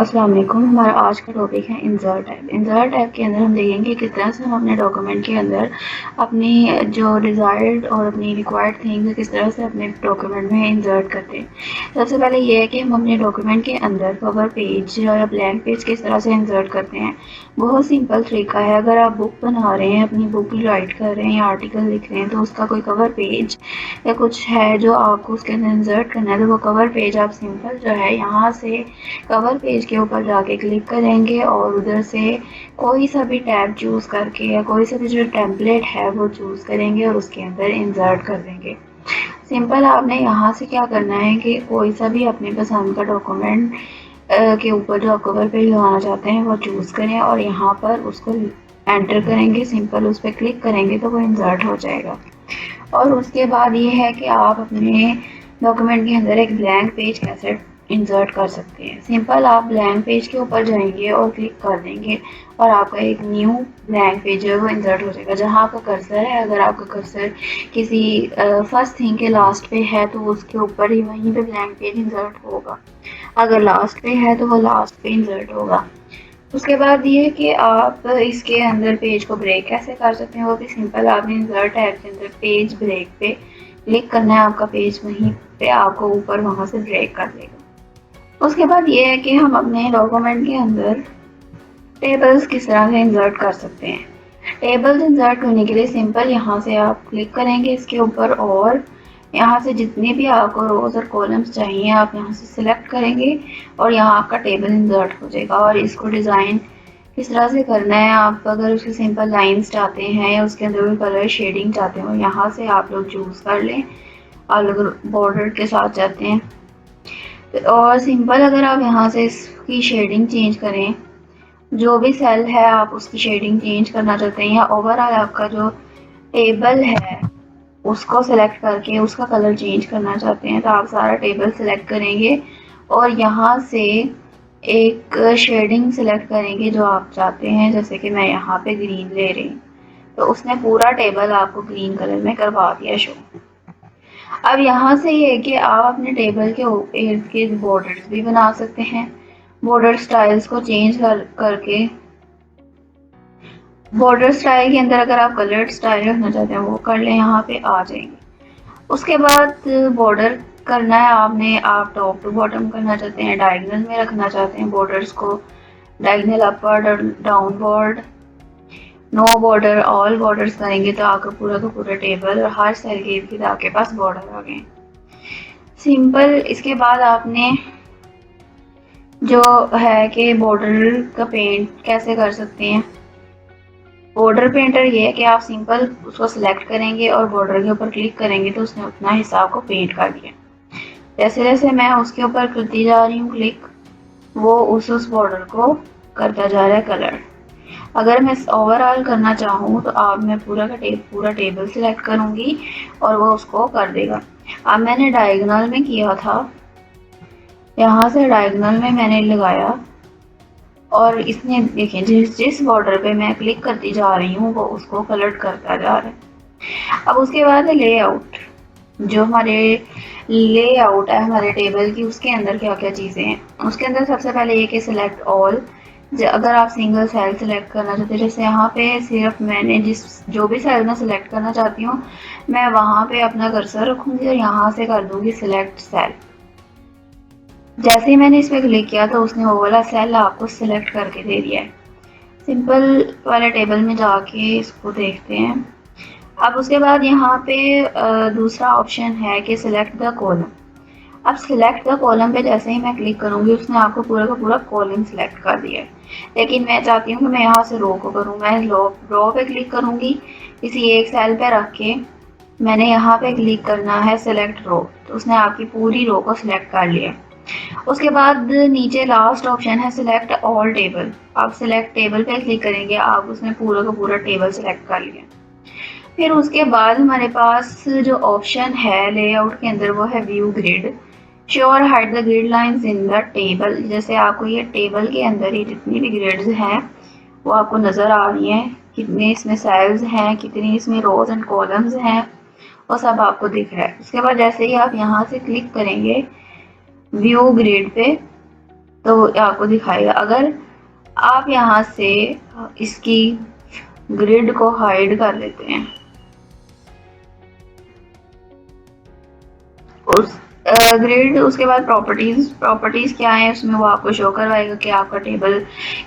अस्सलाम वालेकुम। हमारा आज का टॉपिक है इंसर्ट टैब। इंसर्ट टैब के अंदर हम देखेंगे किस तरह से हम अपने डॉक्यूमेंट के अंदर अपनी जो डिज़ायर्ड और अपनी रिक्वायर्ड थिंग्स किस तरह से अपने डॉक्यूमेंट में इंसर्ट करते हैं। सबसे पहले ये है कि हम अपने डॉक्यूमेंट के अंदर कवर पेज या ब्लैंक पेज किस तरह से इंसर्ट करते हैं। बहुत सिंपल तरीका है। अगर आप बुक बना रहे हैं, अपनी बुक राइट कर रहे हैं या आर्टिकल लिख रहे हैं, तो उसका कोई कवर पेज या कुछ है जो आपको उसके अंदर इंसर्ट करना है, तो वो कवर पेज आप सिंपल जो है यहाँ से कवर पेज के ऊपर जाके क्लिक करेंगे और उधर से कोई सा भी टैब चूज़ करके या कोई सा भी जो टेम्पलेट है वो चूज़ करेंगे और उसके अंदर इंसर्ट कर देंगे। सिंपल आपने यहाँ से क्या करना है कि कोई सा भी अपने पसंद का डॉक्यूमेंट के ऊपर जो आप कवर पेज लगाना चाहते हैं वो चूज़ करें और यहाँ पर उसको एंटर करेंगे। सिंपल उस पर क्लिक करेंगे तो वो इंसर्ट हो जाएगा। और उसके बाद ये है कि आप अपने डॉक्यूमेंट के अंदर एक ब्लैंक पेज कैसे इंसर्ट कर सकते हैं। सिंपल आप ब्लैंक पेज के ऊपर जाएंगे और क्लिक कर देंगे और आपका एक न्यू ब्लैंक पेज है वो इंसर्ट हो जाएगा। जहाँ आपका कर्सर है, अगर आपका कर्सर किसी फर्स्ट थिंग के लास्ट पे है तो उसके ऊपर ही वहीं पे ब्लैंक पेज इंसर्ट होगा। अगर लास्ट पे है तो वो लास्ट पे इंसर्ट होगा। उसके बाद ये कि आप इसके अंदर पेज को ब्रेक कैसे कर सकते हैं, वो भी सिंपल। आपने इंसर्ट टैब के अंदर पेज ब्रेक पे क्लिक करना है, आपका पेज वहीं पे आपको ऊपर वहाँ से ब्रेक कर देगा। उसके बाद ये है कि हम अपने डॉक्यूमेंट के अंदर टेबल्स किस तरह से इंसर्ट कर सकते हैं। टेबल्स इंसर्ट करने के लिए सिंपल यहाँ से आप क्लिक करेंगे इसके ऊपर और यहाँ से जितने भी आपको रोज और कॉलम्स चाहिए आप यहाँ से सिलेक्ट करेंगे और यहाँ आपका टेबल इंसर्ट हो जाएगा। और इसको डिज़ाइन किस तरह से करना है, आप अगर उसके सिंपल लाइंस चाहते हैं या उसके अंदर कोई कलर शेडिंग चाहते हो, यहाँ से आप लोग चूज़ कर लें। आप लोग बॉर्डर के साथ जाते हैं और सिंपल अगर आप यहाँ से इसकी शेडिंग चेंज करें, जो भी सेल है आप उसकी शेडिंग चेंज करना चाहते हैं या ओवरऑल आपका जो टेबल है उसको सेलेक्ट करके उसका कलर चेंज करना चाहते हैं, तो आप सारा टेबल सेलेक्ट करेंगे और यहाँ से एक शेडिंग सेलेक्ट करेंगे जो आप चाहते हैं। जैसे कि मैं यहाँ पे ग्रीन ले रही हूँ तो उसने पूरा टेबल आपको ग्रीन कलर में करवा दिया शो। अब यहाँ से ये है कि आप अपने टेबल के इर्द गिर्द बॉर्डर्स भी बना सकते हैं। बॉर्डर स्टाइल्स को चेंज करके बॉर्डर स्टाइल के अंदर अगर आप कलर्ड स्टाइल रखना चाहते हैं वो कर लें, यहाँ पे आ जाएंगे। उसके बाद बॉर्डर करना है आपने, आप टॉप टू बॉटम करना चाहते हैं, डायगोनल में रखना चाहते हैं बॉर्डर्स को, diagonal upward downward, no border, all borders करेंगे तो आपका पूरा का पूरा टेबल और हर सेल के इर्द गिर्द आपके पास बॉर्डर आ गए। सिंपल इसके बाद आपने जो है कि बॉर्डर का पेंट कैसे कर सकते हैं। बॉर्डर पेंटर ये है कि आप सिंपल उसको सिलेक्ट करेंगे और बॉर्डर के ऊपर क्लिक करेंगे तो उसने उतना हिस्सा आपको पेंट कर दिया। जैसे जैसे मैं उसके ऊपर करती जा रही हूँ क्लिक, वो उस बॉर्डर को करता जा रहा है कलर। अगर मैं ओवरऑल करना चाहूँ तो आप मैं पूरा टेबल सिलेक्ट करूँगी और वो उसको कर देगा। अब मैंने डायगोनल में किया था, यहाँ से डायगोनल में मैंने लगाया और इसने देखें जिस जिस बॉर्डर पे मैं क्लिक करती जा रही हूँ वो उसको कलर करता जा रहा है। अब उसके बाद है लेआउट। जो हमारे लेआउट है हमारे टेबल की, उसके अंदर क्या क्या चीज़ें हैं। उसके अंदर सबसे पहले ये कि सिलेक्ट ऑल। अगर आप सिंगल सेल सेलेक्ट करना चाहते हैं, जैसे यहाँ पे सिर्फ मैंने जो भी सेल में सेलेक्ट करना चाहती हूँ मैं वहाँ पे अपना कर्सर रखूँगी और यहाँ से कर दूँगी सिलेक्ट सेल। जैसे ही मैंने इस पर क्लिक किया तो उसने वो वाला सेल आपको सिलेक्ट करके दे दिया है। सिंपल वाले टेबल में जाके इसको देखते हैं। अब उसके बाद यहाँ पे दूसरा ऑप्शन है कि सिलेक्ट द कॉलम। अब सिलेक्ट द कॉलम पे जैसे ही मैं क्लिक करूँगी उसने आपको पूरा का पूरा कॉलम सिलेक्ट कर दिया है। लेकिन मैं चाहती हूँ कि मैं यहाँ से रो को करूँ। मैं रो पे क्लिक करूँगी, किसी एक सेल पे रख के मैंने यहाँ पे क्लिक करना है सिलेक्ट रो, तो उसने आपकी पूरी रो को सिलेक्ट कर लिया। उसके बाद नीचे लास्ट ऑप्शन है सिलेक्ट ऑल टेबल। आप सिलेक्ट टेबल पे क्लिक करेंगे, आप उसने पूरा का पूरा टेबल सिलेक्ट कर लिया। फिर उसके बाद हमारे पास जो ऑप्शन है लेआउट के अंदर वो है view grid. Sure hide the grid lines in the table. जैसे आपको ये टेबल के अंदर ही जितनी भी ग्रिड्स हैं वो आपको नज़र आ रही हैं, कितने इसमें सेल्स हैं, कितनी इसमें रोज एंड कॉलम्स हैं, वो सब आपको दिख रहा है। उसके बाद जैसे ही आप यहाँ से क्लिक करेंगे व्यू ग्रिड पे, तो आपको दिखाएगा। अगर आप यहाँ से इसकी ग्रिड को हाइड कर लेते हैं, उस ग्रिड, उसके बाद प्रॉपर्टीज़ क्या है उसमें वो आपको शो करवाएगा कि आपका टेबल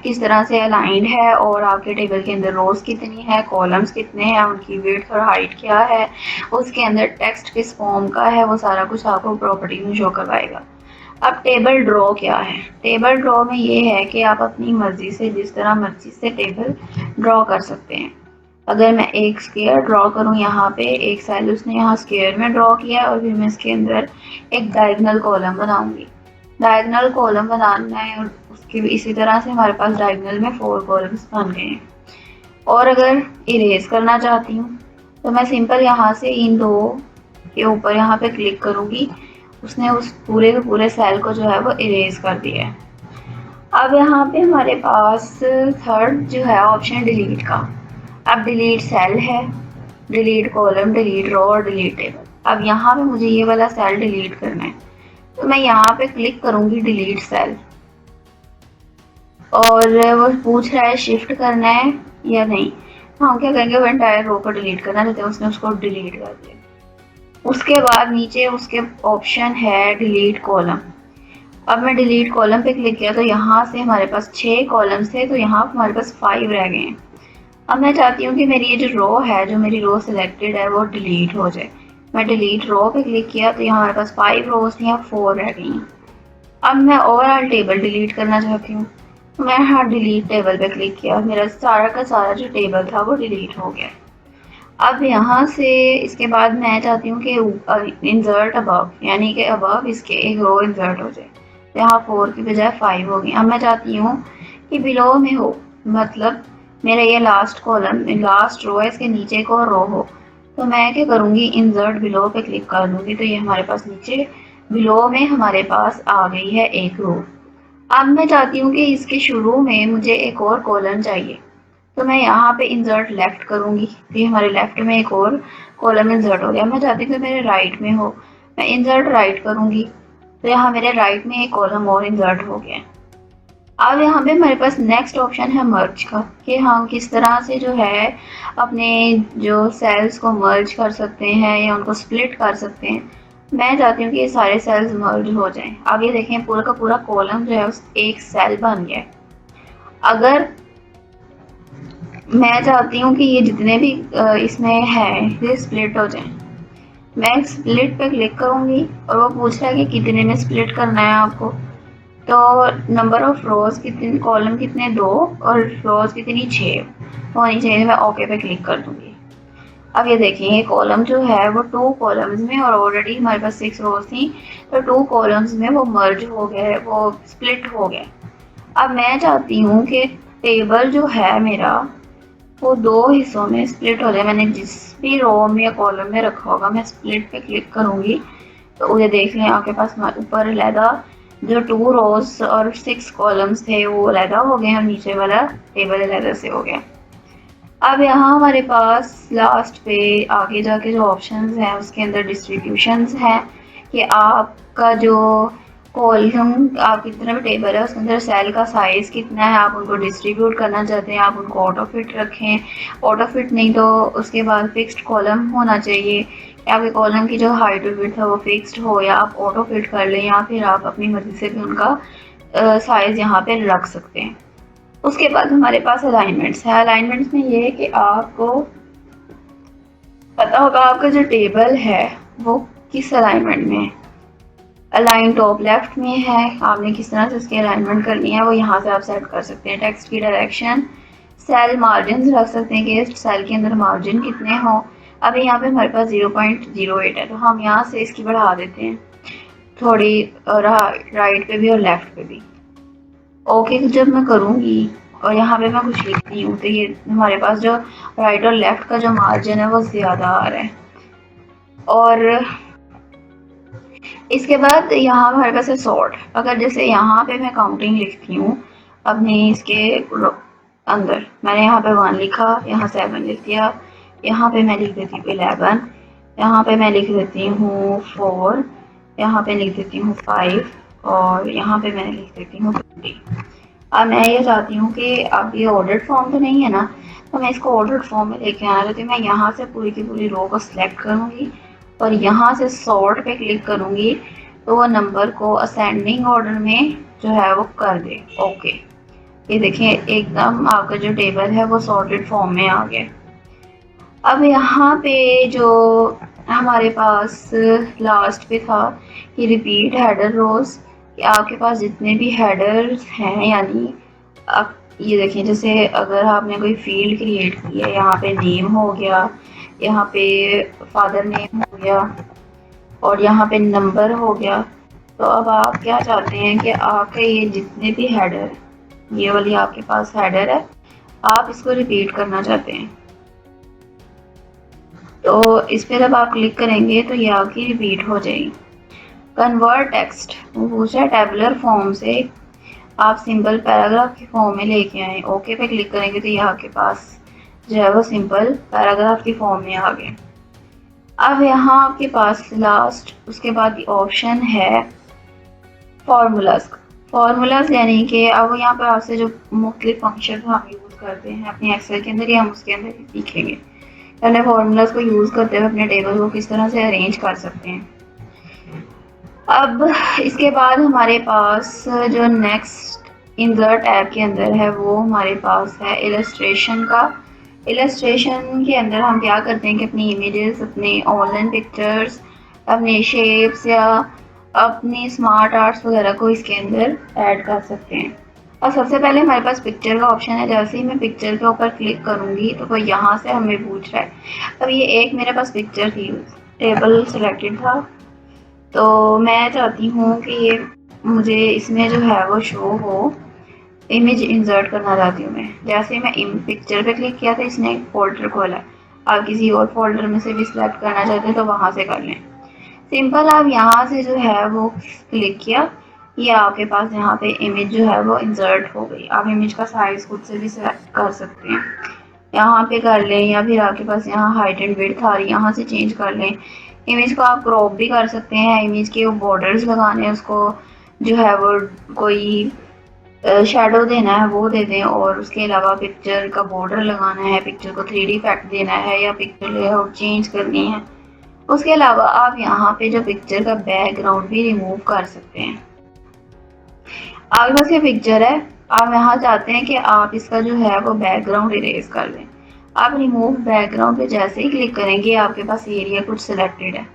किस तरह से अलाइंड है और आपके टेबल के अंदर रोज कितनी है, कॉलम्स कितने हैं, उनकी विड्थ और हाइट क्या है, उसके अंदर टेक्स्ट किस फॉर्म का है, वो सारा कुछ आपको प्रॉपर्टीज में शो करवाएगा। अब टेबल ड्रॉ क्या है? टेबल ड्रॉ में ये है कि आप अपनी मर्जी से जिस तरह मर्जी से टेबल ड्रॉ कर सकते हैं। अगर मैं एक स्क्वायर ड्रॉ करूं, यहाँ पे एक सेल उसने यहाँ स्क्वायर में ड्रॉ किया और फिर मैं इसके अंदर एक डायगोनल कॉलम बनाऊंगी। डायगोनल कॉलम बनाना है और उसके इसी तरह से हमारे पास डायगोनल में 4 कॉलम्स बन गए हैं। और अगर इरेज करना चाहती हूँ तो मैं सिंपल यहाँ से इन दो के ऊपर यहाँ पे क्लिक करूँगी, उसने उस पूरे के पूरे सेल को जो है वो इरेज कर दिया है। अब यहाँ पे हमारे पास थर्ड जो है ऑप्शन डिलीट का। अब डिलीट सेल है, डिलीट कॉलम, डिलीट रो और डिलीट टेबल। अब यहाँ पे मुझे ये वाला सेल डिलीट करना है तो मैं यहाँ पे क्लिक करूँगी डिलीट सेल, और वो पूछ रहा है शिफ्ट करना है या नहीं। हम क्या करेंगे, वो एंटायर रो को डिलीट करना रहता है, उसने उसको डिलीट कर दिया। उसके बाद नीचे उसके ऑप्शन है डिलीट कॉलम। अब मैं डिलीट कॉलम पे क्लिक किया तो यहाँ से हमारे पास 6 कॉलम्स थे, तो यहाँ हमारे पास 5 रह गए हैं। अब मैं चाहती हूँ कि मेरी ये जो रो है, जो मेरी रो सिलेक्टेड है, वो डिलीट हो जाए। मैं डिलीट रो पे क्लिक किया तो यहाँ हमारे पास 5 रोज थी, यहाँ 4 रह गई हैं। अब मैं ओवरऑल टेबल डिलीट करना चाहती हूँ तो मैं यहाँ डिलीट टेबल पे क्लिक किया, मेरा सारा का सारा जो टेबल था वो डिलीट हो गया। अब यहाँ से इसके बाद मैं चाहती हूँ कि इंसर्ट अबव, यानी कि अबव इसके एक रो इंसर्ट हो जाए। तो यहाँ 4 की बजाय 5 हो गई। अब मैं चाहती हूँ कि बिलो में हो, मतलब मेरा ये लास्ट कॉलम, लास्ट रो है, इसके नीचे को रो हो। तो मैं क्या करूँगी, इंसर्ट बिलो पे क्लिक कर दूँगी तो ये हमारे पास नीचे बिलो में हमारे पास आ गई है एक रो। अब मैं चाहती हूँ कि इसके शुरू में मुझे एक और कॉलम चाहिए, तो मैं यहाँ पे इंसर्ट लेफ्ट करूँगी तो ये हमारे लेफ्ट में एक और कॉलम इंसर्ट हो गया। मैं चाहती हूँ कि मेरे राइट में हो, मैं इंसर्ट राइट करूँगी तो यहाँ मेरे राइट में एक कॉलम और इंसर्ट हो गया। अब यहाँ पे हमारे पास नेक्स्ट ऑप्शन है मर्ज का, कि हम किस तरह से जो है अपने जो सेल्स को मर्ज कर सकते हैं या उनको स्प्लिट कर सकते हैं। मैं चाहती हूँ कि ये सारे सेल्स मर्ज हो जाएं। अब ये देखें पूरा का पूरा कॉलम जो है उस एक सेल बन गया है। अगर मैं चाहती हूँ कि ये जितने भी इसमें है ये स्प्लिट हो जाएं, मैं स्प्लिट पे क्लिक करूँगी और वो पूछ रहा है कि कितने में स्प्लिट करना है आपको। तो नंबर ऑफ रोज कितने, कॉलम कितने 2 और रोज कितनी 6 होनी चाहिए। मैं ओके पे क्लिक कर दूँगी। अब ये देखिए ये कॉलम जो है वो 2 कॉलम्स में, और ऑलरेडी हमारे पास 6 रोज थी तो 2 कॉलम्स में वो मर्ज हो गए, वो स्प्लिट हो गए। अब मैं चाहती हूँ कि टेबल जो है मेरा वो 2 हिस्सों में स्प्लिट हो जाए। मैंने जिस भी रो में या कॉलम में रखा होगा मैं स्प्लिट पे क्लिक करूँगी तो उसे देख लें आपके पास ऊपर अलहदा जो 2 रोज और 6 कॉलम्स थे वो अलहदा हो गए और नीचे वाला टेबल अलहदा से हो गया। अब यहाँ हमारे पास लास्ट पे आगे जाके जो ऑप्शंस हैं उसके अंदर डिस्ट्रीब्यूशंस हैं, कि आपका जो कॉलम, आपकी जितना भी टेबल है उसके अंदर सेल का साइज़ कितना है, आप उनको डिस्ट्रीब्यूट करना चाहते हैं, आप उनको ऑटो फिट रखें, ऑटो फिट नहीं तो उसके बाद फिक्स्ड कॉलम होना चाहिए, या आपके कॉलम की जो हाइट और विड्थ है वो फिक्स्ड हो, या आप ऑटो फिट कर लें, या फिर आप अपनी मर्जी से भी उनका साइज़ यहाँ पे रख सकते हैं। उसके बाद हमारे पास अलाइनमेंट्स है। अलाइनमेंट्स में ये है कि आपको पता होगा आपका जो टेबल है वो किस अलाइनमेंट में है। अलाइन टॉप लेफ्ट में है, आपने किस तरह से उसकी अलाइनमेंट करनी है वो यहाँ से आप सेट कर सकते हैं। टेक्स्ट की डायरेक्शन, सेल मार्जिन रख सकते हैं कि सेल के अंदर मार्जिन कितने हों। अभी यहाँ पे हमारे पास 0.08 है तो हम यहाँ से इसकी बढ़ा देते हैं थोड़ी, राइट पे भी और लेफ्ट पे भी। ओके जब मैं करूँगी और यहाँ पे मैं कुछ लिखती हूँ तो ये हमारे पास जो राइट और लेफ्ट का जो मार्जिन है वो ज़्यादा आ रहा है। और इसके बाद यहाँ हमारे पास है सॉर्ट। अगर जैसे यहाँ पे मैं काउंटिंग लिखती हूँ अपने इसके अंदर, मैंने यहाँ पे 1 लिखा, यहाँ 7 लिख दिया, यहाँ पे मैं लिख देती हूँ 11, यहाँ पे मैं लिख देती हूँ 4, यहाँ पे लिख देती हूँ 5 और यहाँ पे मैं लिख देती हूँ अब मैं ये चाहती हूँ कि अब ये ऑर्डर्ड फॉर्म तो नहीं है ना, तो मैं इसको ऑर्डर्ड फॉर्म में लेके आना चाहती हूँ। मैं यहाँ से पूरी की पूरी रो को सिलेक्ट करूँगी और यहाँ से सॉर्ट पे क्लिक करूँगी तो वो नंबर को असेंडिंग ऑर्डर में जो है वो कर दे। ओके, ये देखिए एकदम आपका जो टेबल है वो सॉर्टेड फॉर्म में आ गया। अब यहाँ पे जो हमारे पास लास्ट पे था कि रिपीट हेडर रोज, कि आपके पास जितने भी हेडर्स हैं, यानी अब ये देखें जैसे अगर आपने कोई फील्ड क्रिएट की है, यहाँ पे नेम हो गया, यहाँ पे फादर नेम हो गया और यहाँ पे नंबर हो गया, तो अब आप क्या चाहते हैं कि आपके ये जितने भी हेडर, ये वाली आपके पास हेडर है, आप इसको रिपीट करना चाहते हैं, तो इस पर जब आप क्लिक करेंगे तो ये आपकी रिपीट हो जाएगी। कन्वर्ट टेक्स्ट, वो पूछा है टेबुलर फॉर्म से आप सिंपल पैराग्राफ की फॉर्म में लेके आए। ओके पे क्लिक करेंगे तो ये आपके पास जो है वो सिंपल पैराग्राफ की फॉर्म में आ गए। अब यहाँ आपके पास लास्ट उसके बाद ऑप्शन है फार्मूलाज। फार्मूलाज यानी कि अब यहाँ पर आपसे जो मुख्तलिफ फंक्शन हम यूज़ करते हैं अपने एक्सेल के अंदर, या हम उसके अंदर सीखेंगे पहले फार्मूलाज को यूज़ करते हुए अपने टेबल को किस तरह से अरेंज कर सकते हैं। अब इसके बाद हमारे पास जो नेक्स्ट इंसर्ट टैब के अंदर है वो हमारे पास है इलस्ट्रेशन का। इलस्ट्रेशन के अंदर हम क्या करते हैं कि अपनी इमेजेस, अपने ऑनलाइन पिक्चर्स, अपने शेप्स या अपनी स्मार्ट आर्ट्स वगैरह को इसके अंदर ऐड कर सकते हैं। और सबसे पहले हमारे पास पिक्चर का ऑप्शन है। जैसे ही मैं पिक्चर के ऊपर क्लिक करूँगी तो वो यहाँ से हमें पूछ रहा है। अब ये एक मेरे पास पिक्चर थी, टेबल सिलेक्टेड था, तो मैं चाहती हूँ कि ये मुझे इसमें जो है वो शो हो, इमेज इंसर्ट करना चाहती हूँ मैं। जैसे ही मैं पिक्चर पे क्लिक किया था इसने एक फोल्डर खोला। आप किसी और फोल्डर में से भी सिलेक्ट करना चाहते हैं तो वहाँ से कर लें। सिंपल आप यहाँ से जो है वो क्लिक किया, ये आपके पास यहाँ पे इमेज जो है वो इंसर्ट हो गई। आप इमेज का साइज खुद से भी सिलेक्ट कर सकते हैं, यहाँ पे कर लें, या फिर आपके पास यहाँ हाइट एंड विड्थ आ रही है यहाँ से चेंज कर लें। इमेज को आप क्रॉप भी कर सकते हैं, इमेज के बॉर्डर्स लगाने हैं, उसको जो है वो कोई शेडो देना है वो दे दें, और उसके अलावा पिक्चर का बॉर्डर लगाना है, पिक्चर को 3D इफेक्ट देना है, या पिक्चर लेआउट चेंज करनी है। उसके अलावा आप यहाँ पे जो पिक्चर का बैकग्राउंड भी रिमूव कर सकते हैं। आपके पास ये पिक्चर है, आप यहाँ चाहते हैं कि आप इसका जो है वो बैकग्राउंड इरेज कर दें। आप रिमूव बैकग्राउंड पे जैसे ही क्लिक करेंगे आपके पास एरिया कुछ सिलेक्टेड है।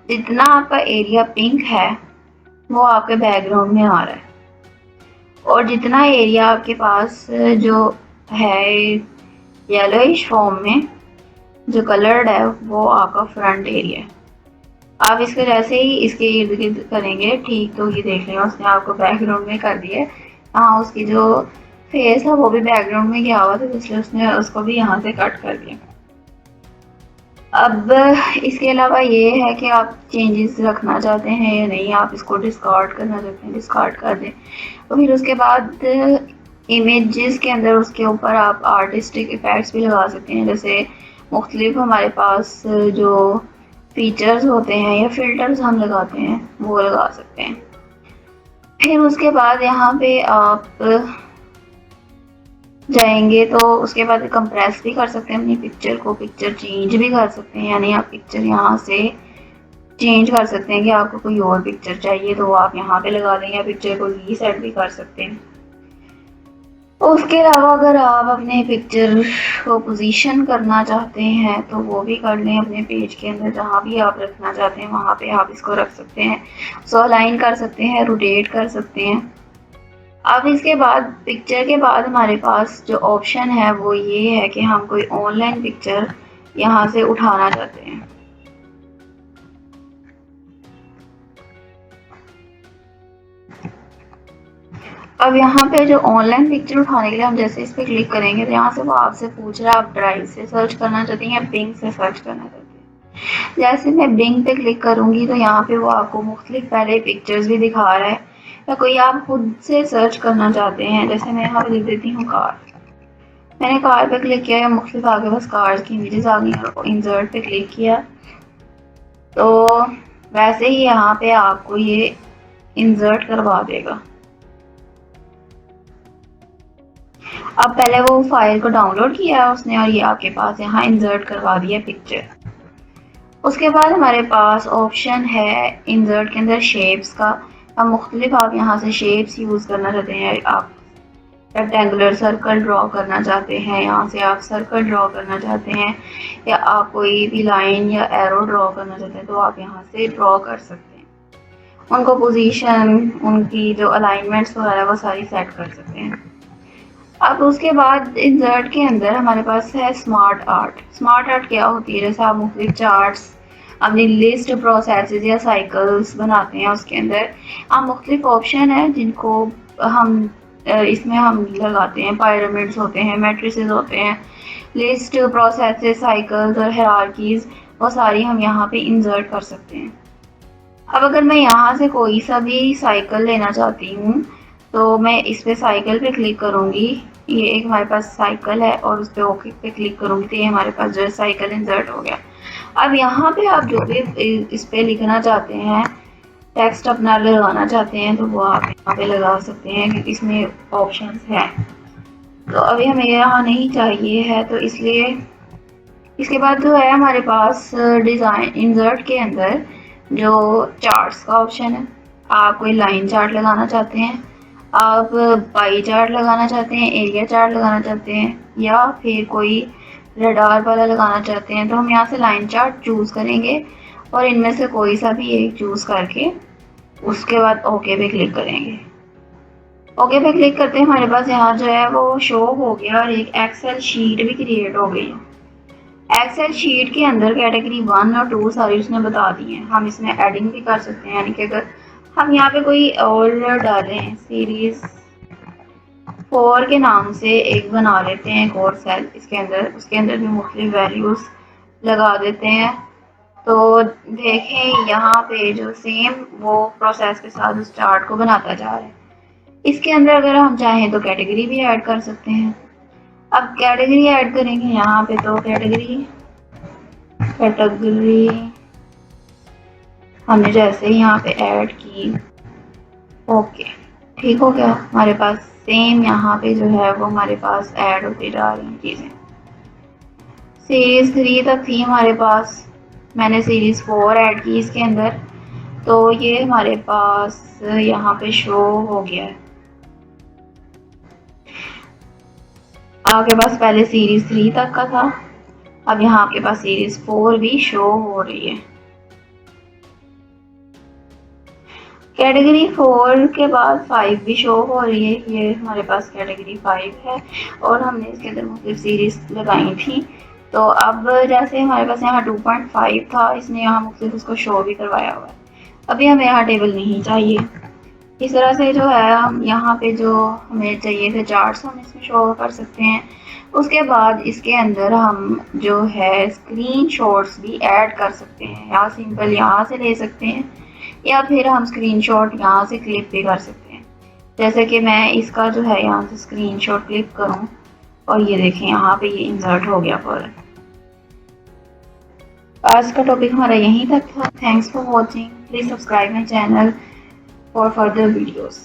जितना आपका एरिया पिंक है वो आपके बैकग्राउंड में आ रहा है, और जितना एरिया आपके पास जो है येलोइश फॉर्म में जो कलर्ड है वो आपका फ्रंट एरिया है। आप इसको जैसे ही इसके इर्द गिर्द करेंगे ठीक, तो ये देख लें उसने आपको बैकग्राउंड में कर दिया है। हाँ, उसकी जो फेस है वो भी बैकग्राउंड में गया हुआ था, इसलिए उसने उसको भी यहाँ से कट कर दिया। अब इसके अलावा ये है कि आप चेंजेस रखना चाहते हैं या नहीं, आप इसको डिस्कार्ड करना चाहते हैं डिस्कार्ड कर दें। तो फिर उसके बाद इमेजेस के अंदर उसके ऊपर आप आर्टिस्टिक इफेक्ट्स भी लगा सकते हैं। जैसे मुख्तलिफ हमारे पास जो फीचर्स होते हैं या फिल्टर्स हम लगाते हैं वो लगा सकते हैं। फिर उसके बाद यहाँ पे आप जाएंगे तो उसके बाद कंप्रेस भी कर सकते हैं अपनी पिक्चर को, पिक्चर चेंज भी कर सकते हैं, यानी आप पिक्चर यहाँ से चेंज कर सकते हैं कि आपको कोई और पिक्चर चाहिए तो आप यहाँ पे लगा दें, या पिक्चर को रीसेट भी कर सकते हैं। उसके अलावा अगर आप अपने पिक्चर को पोजीशन करना चाहते हैं तो वो भी कर लें अपने पेज के अंदर, जहाँ भी आप रखना चाहते हैं वहाँ पे आप इसको रख सकते हैं। सो अलाइन कर सकते हैं, रोटेट कर सकते हैं। अब इसके बाद पिक्चर के बाद हमारे पास जो ऑप्शन है वो ये है कि हम कोई ऑनलाइन पिक्चर यहाँ से उठाना चाहते हैं। अब यहाँ पे जो ऑनलाइन पिक्चर उठाने के लिए हम जैसे इस पर क्लिक करेंगे तो यहाँ से वो आपसे पूछ रहा है आप ड्राइव से सर्च करना चाहते हैं या बिंग से सर्च करना चाहते हैं। जैसे मैं बिंग पे क्लिक करूँगी तो यहाँ पे वो आपको मुख्तलिफ पहले पिक्चर्स भी दिखा रहा है, या कोई आप खुद से सर्च करना चाहते हैं। जैसे मैं यहाँ पे लिख देती हूँ कार, मैंने कार पे क्लिक किया या मुख्तलिफ आपके पास कार्स की इमेजेस आ गई और इंसर्ट पे क्लिक किया तो वैसे ही यहाँ पे आपको ये इंसर्ट करवा देगा। अब पहले वो फाइल को डाउनलोड किया है उसने और ये आपके पास यहाँ इंसर्ट करवा दिया पिक्चर। उसके बाद हमारे पास ऑप्शन है इंसर्ट के अंदर शेप्स का। अब मुख्तलिफ आप यहाँ से शेप्स यूज़ करना चाहते हैं, आप रेक्टेंगुलर सर्कल ड्रॉ करना चाहते हैं, यहाँ से आप सर्कल ड्रॉ करना चाहते हैं, या आप कोई भी लाइन या एरो ड्रॉ करना चाहते हैं तो आप यहाँ से ड्रॉ कर सकते हैं। उनको पोजीशन, उनकी जो अलाइनमेंट्स वगैरह वो सारी सेट कर सकते हैं। अब उसके बाद इंसर्ट के अंदर हमारे पास है स्मार्ट आर्ट। स्मार्ट आर्ट क्या होती है, जैसे आप मुख्तलिफ चार्ट्स, अपनी लिस्ट, प्रोसेसेस या साइकिल्स बनाते हैं, उसके अंदर आप मुख्तलिफ ऑप्शन है जिनको हम इसमें हम लगाते हैं। पिरामिड्स होते हैं, मैट्रिसेस होते हैं, लिस्ट, प्रोसेसेस, साइकिल्स और हायरार्कीज, वो सारी हम यहाँ पे इंसर्ट कर सकते हैं। अब अगर मैं यहाँ से कोई सा भी साइकिल लेना चाहती हूँ तो मैं इस पे साइकिल पे क्लिक करूँगी। ये एक हमारे पास साइकिल है और उस पर ओके पे क्लिक करूँगी तो ये हमारे पास जो है साइकिल इंसर्ट हो गया। अब यहाँ पे आप जो भी इस पे लिखना चाहते हैं, टेक्स्ट अपना लगाना चाहते हैं, तो वो आप यहाँ पे लगा सकते हैं क्योंकि इसमें ऑप्शंस हैं। तो अभी हमें यहाँ नहीं चाहिए है तो इसलिए इसके बाद जो है हमारे पास डिज़ाइन इंसर्ट के अंदर जो चार्ट्स का ऑप्शन है। आप कोई लाइन चार्ट लगाना चाहते हैं, आप पाई चार्ट लगाना चाहते हैं, एरिया चार्ट लगाना चाहते हैं, या फिर कोई रडार वाला लगाना चाहते हैं, तो हम यहाँ से लाइन चार्ट चूज़ करेंगे और इनमें से कोई सा भी एक चूज़ करके उसके बाद ओके पे क्लिक करेंगे। ओके पे क्लिक करते हैं हमारे पास यहाँ जो है वो शो हो गया और एक एक्सेल शीट भी क्रिएट हो गई है। एक्सेल शीट के अंदर कैटेगरी 1 और 2 सारी उसने बता दी हैं। हम इसमें एडिंग भी कर सकते हैं, यानी कि अगर हम यहाँ पे कोई और डालें, सीरीज 4 के नाम से एक बना लेते हैं, एक और सेल इसके अंदर, उसके अंदर भी मुख्तलिफ वैल्यूज़ लगा देते हैं। तो देखें यहाँ पे जो सेम वो प्रोसेस के साथ उस चार्ट को बनाता जा रहा है। इसके अंदर अगर हम चाहें तो कैटेगरी भी ऐड कर सकते हैं। अब कैटेगरी ऐड करेंगे यहाँ पे, तो कैटेगरी हमने जैसे ही यहाँ पे ऐड की, ओके ठीक हो गया। हमारे पास सेम यहाँ पे जो है वो हमारे पास ऐड होती जा रही हैं चीज़ें। सीरीज़ 3 तक थी हमारे पास, मैंने सीरीज़ 4 ऐड की इसके अंदर, तो ये हमारे पास यहाँ पे शो हो गया है। आपके पास पहले सीरीज़ 3 तक का था, अब यहाँ आपके पास सीरीज़ 4 भी शो हो रही है। कैटेगरी 4 के बाद 5 भी शो हो रही है। ये हमारे पास कैटेगरी 5 है और हमने इसके अंदर मुख्तलिफ सीरीज़ लगाई थी। तो अब जैसे हमारे पास यहाँ 2.5 था, इसने यहाँ मुख्तलिफ उसको शो भी करवाया हुआ है। अभी हमें यहाँ टेबल नहीं चाहिए। इस तरह से जो है हम यहाँ पे जो हमें चाहिए थे चार्ट्स हम इसमें शो कर सकते हैं। उसके बाद इसके अंदर हम जो है स्क्रीन शॉट्स भी ऐड कर सकते हैं, या सिंपल यहाँ से ले सकते हैं या फिर हम स्क्रीन शॉट यहाँ से क्लिक भी कर सकते हैं। जैसे कि मैं इसका जो है यहाँ से स्क्रीन शॉट क्लिक करूँ और ये देखें यहाँ पे ये इंसर्ट हो गया फौरन। आज का टॉपिक हमारा यहीं तक था। Thanks for watching. Please subscribe my channel for further videos.